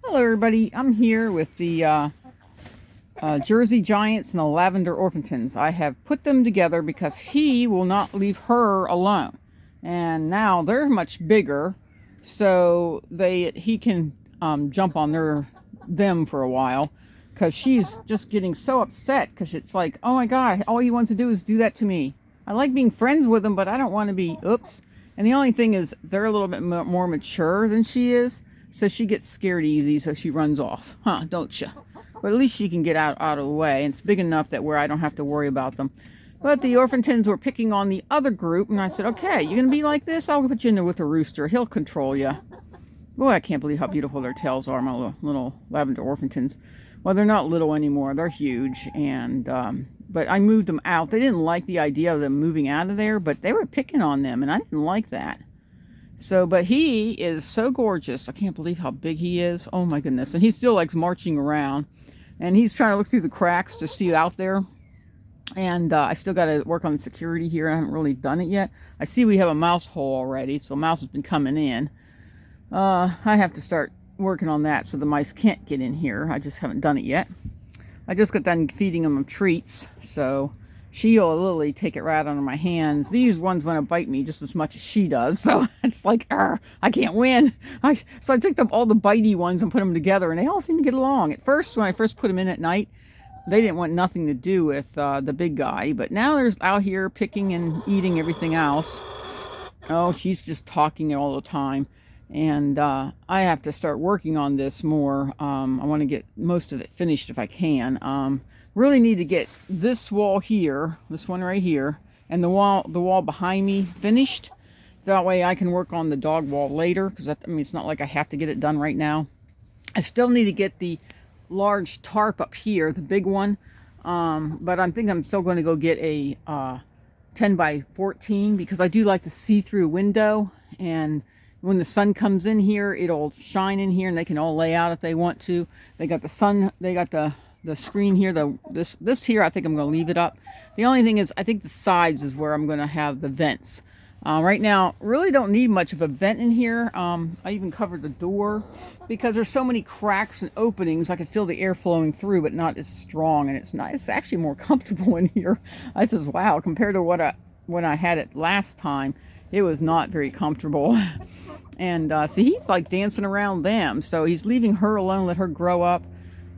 Hello everybody, I'm here with the Jersey Giants and the Lavender Orpingtons. I have put them together because he will not leave her alone. And now they're much bigger, so he can jump on them for a while, because she's just getting so upset, because it's like, oh my god, all he wants to do is do that to me. I like being friends with him, but I don't want to be, oops. And the only thing is, they're a little bit more mature than she is. So she gets scared easy, so she runs off. Huh, don't you? But at least she can get out of the way. And it's big enough that where I don't have to worry about them. But the Orpingtons were picking on the other group, and I said, okay, you're going to be like this? I'll put you in there with a rooster. He'll control you. Boy, I can't believe how beautiful their tails are, my little Lavender Orpingtons. Well, they're not little anymore. They're huge. And but I moved them out. They didn't like the idea of them moving out of there, but they were picking on them, and I didn't like that. So, but he is so gorgeous. I can't believe how big he is. Oh my goodness. And he still likes marching around. And he's trying to look through the cracks to see out there. And I still got to work on the security here. I haven't really done it yet. I see we have a mouse hole already. So mouse has been coming in. I have to start working on that so the mice can't get in here. I just haven't done it yet. I just got done feeding them treats. So she'll literally take it right out of my hands. These ones want to bite me just as much as she does. So it's like, I can't win. So I took all the bitey ones and put them together, and they all seem to get along. At first, when I first put them in at night, they didn't want nothing to do with the big guy. But now they're out here picking and eating everything else. Oh, she's just talking all the time. And I have to start working on this more. I want to get most of it finished if I can. Really need to get this wall here, this one right here, and the wall behind me finished. That way I can work on the dog wall later, because it's not like I have to get it done right now. I still need to get the large tarp up here, the big one, but I think I'm still going to go get a 10 by 14, because I do like the see-through window, and when the sun comes in here, it'll shine in here, and they can all lay out if they want to. They got the sun, they got the screen here, this here, I think I'm going to leave it up. The only thing is, I think the sides is where I'm going to have the vents. Right now, really don't need much of a vent in here. I even covered the door because there's so many cracks and openings. I can feel the air flowing through, but not as strong, and it's actually more comfortable in here. I says, wow, compared to when I had it last time, it was not very comfortable. And see, he's like dancing around them, so he's leaving her alone, let her grow up.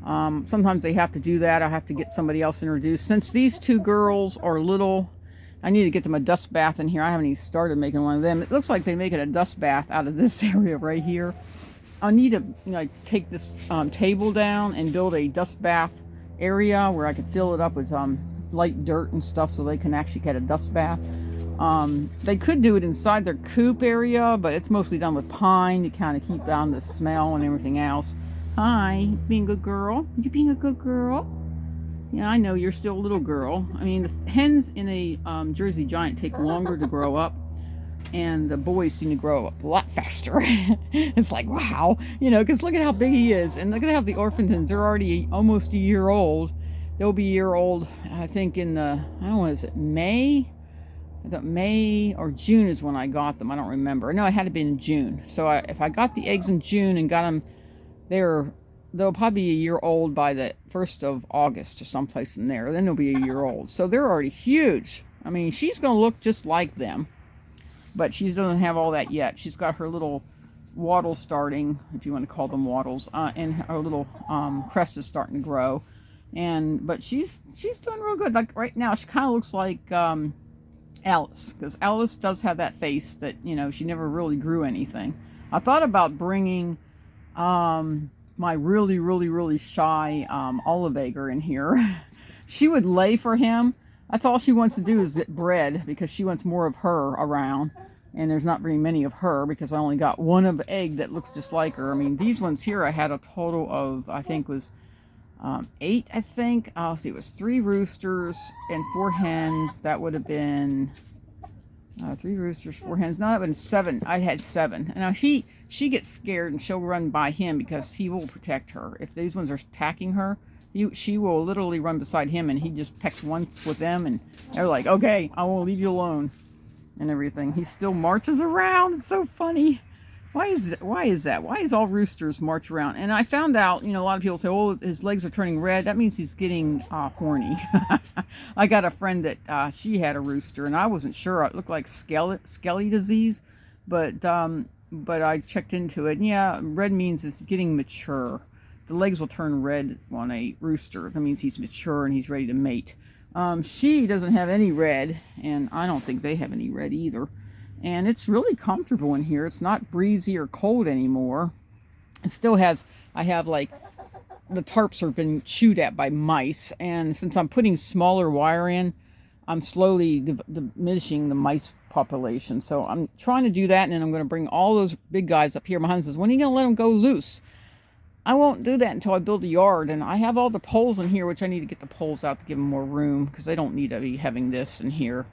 Sometimes they have to do that. I have to get somebody else introduced. Since these two girls are little, I need to get them a dust bath in here. I haven't even started making one of them. It looks like they make it a dust bath out of this area right here. I need to take this table down and build a dust bath area where I could fill it up with light dirt and stuff, so they can actually get a dust bath. They could do it inside their coop area, but it's mostly done with pine to kind of keep down the smell and everything else. Hi, being a good girl? You being a good girl? Yeah, I know you're still a little girl. I mean, the hens in a Jersey Giant take longer to grow up, and the boys seem to grow up a lot faster. It's like, wow, because look at how big he is, and look at how the Orpingtons, they're already almost a year old. They'll be a year old, I think, in the, I don't know, is it May? I thought May or June is when I got them. I don't remember. No, it had to be in June. So if I got the eggs in June and got them, they'll probably be a year old by the 1st of August or someplace in there. Then they'll be a year old. So they're already huge. I mean, she's going to look just like them, but she doesn't have all that yet. She's got her little wattles starting, if you want to call them wattles, and her little crest is starting to grow. But she's doing real good. Like right now, she kind of looks like Alice, because Alice does have that face that, she never really grew anything. I thought about bringing my really, really, really shy olive egger in here. She would lay for him. That's all she wants to do is get bread, because she wants more of her around. And there's not very many of her, because I only got one of egg that looks just like her. I mean, these ones here, I had a total of, I think was 8, I think. I'll see, it was 3 roosters and 4 hens. That would have been 3 roosters, 4 hens. No, that would have been 7. I had 7. And now she gets scared, and she'll run by him because he will protect her. If these ones are attacking her, she will literally run beside him, and he just pecks once with them, and they're like, okay, I won't leave you alone, and everything. He still marches around. It's so funny. Why is that? Why is all roosters march around? And I found out, a lot of people say, oh, his legs are turning red. That means he's getting horny. I got a friend that she had a rooster, and I wasn't sure. It looked like skelly disease, but I checked into it. And yeah, red means it's getting mature. The legs will turn red on a rooster. That means he's mature and he's ready to mate. She doesn't have any red, and I don't think they have any red either. And it's really comfortable in here. It's not breezy or cold anymore. It still has, I have like, the tarps have been chewed at by mice. And since I'm putting smaller wire in, I'm slowly diminishing the mice population. So I'm trying to do that, and then I'm going to bring all those big guys up here. My husband says, when are you going to let them go loose? I won't do that until I build a yard. And I have all the poles in here, which I need to get the poles out to give them more room, because they don't need to be having this in here.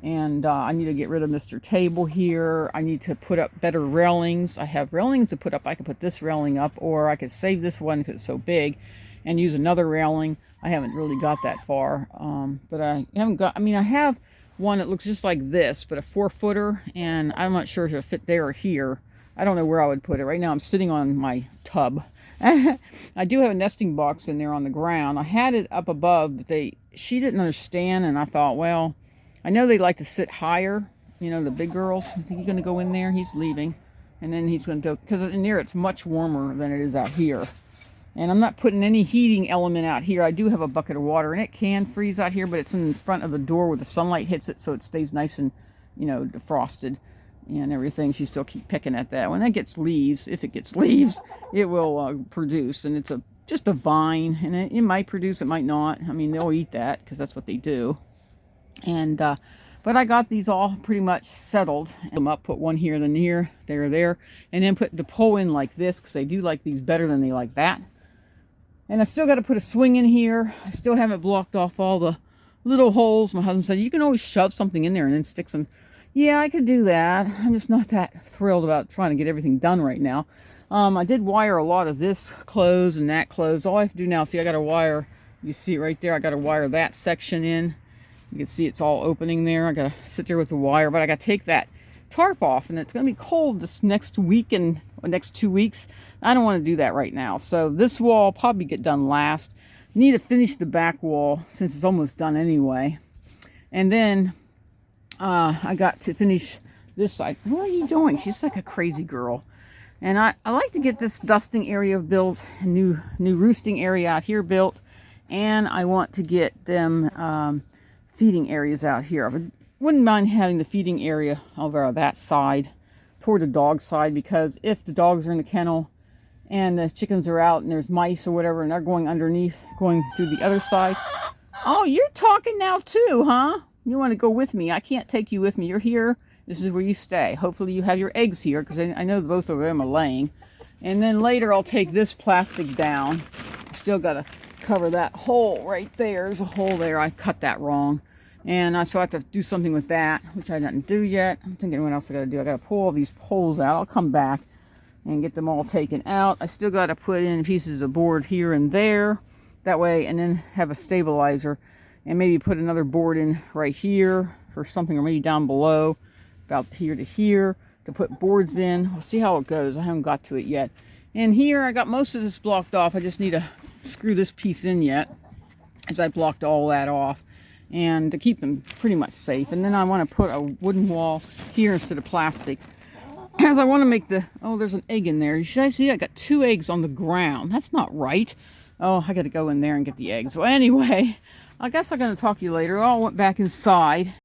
And I need to get rid of Mr. Table here. I need to put up better railings. I have railings to put up. I could put this railing up, or I could save this one because it's so big and use another railing. I haven't really got that far. But I haven't got, I have one that looks just like this, but a 4-footer, and I'm not sure if it'll fit there or here. I don't know where I would put it. Right now I'm sitting on my tub. I do have a nesting box in there on the ground. I had it up above, but she didn't understand, and I thought, well, I know they like to sit higher, the big girls. I think he's going to go in there. He's leaving. And then he's going to, because in there it's much warmer than it is out here. And I'm not putting any heating element out here. I do have a bucket of water, and it can freeze out here, but it's in front of the door where the sunlight hits it, so it stays nice and, defrosted and everything. She still keep picking at that. When that gets leaves, if it gets leaves, it will produce. And it's just a vine, and it might produce, it might not. They'll eat that because that's what they do. And but I got these all pretty much settled. Them up, put one here, then here, there, and then put the pole in like this, because they do like these better than they like that. And I still got to put a swing in here. I still haven't blocked off all the little holes. My husband said, you can always shove something in there and then stick some. Yeah, I could do that. I'm just not that thrilled about trying to get everything done right now. I did wire a lot of this closed and that closed. All I have to do now, see, I got to wire, you see it right there, I got to wire that section in. You can see it's all opening there. I gotta sit there with the wire, but I gotta take that tarp off, and it's gonna be cold this next week and next 2 weeks. I don't want to do that right now. So this wall will probably get done last. Need to finish the back wall since it's almost done anyway. And then I got to finish this side. What are you doing? She's like a crazy girl. And I like to get this dusting area built, a new roosting area out here built, and I want to get them feeding areas out here. I wouldn't mind having the feeding area over that side toward the dog side, because if the dogs are in the kennel and the chickens are out and there's mice or whatever and they're going underneath, going through the other side. Oh, you're talking now too, huh? You want to go with me? I can't take you with me. You're here. This is where you stay. Hopefully you have your eggs here, because I know both of them are laying. And then later I'll take this plastic down. Still got to cover that hole right there. There's a hole there. I cut that wrong. And so I have to do something with that, which I didn't do yet. I'm thinking what else I got to do. I got to pull all these poles out. I'll come back and get them all taken out. I still got to put in pieces of board here and there. That way, and then have a stabilizer. And maybe put another board in right here or something, or maybe down below, about here to here, to put boards in. We'll see how it goes. I haven't got to it yet. And here, I got most of this blocked off. I just need to screw this piece in yet, as I blocked all that off. And to keep them pretty much safe. And then I want to put a wooden wall here instead of plastic, as I want to make there's an egg in there. Should I see? I got 2 eggs on the ground. That's not right. Oh, I got to go in there and get the eggs. Well, anyway, I guess I'm going to talk to you later. I went back inside.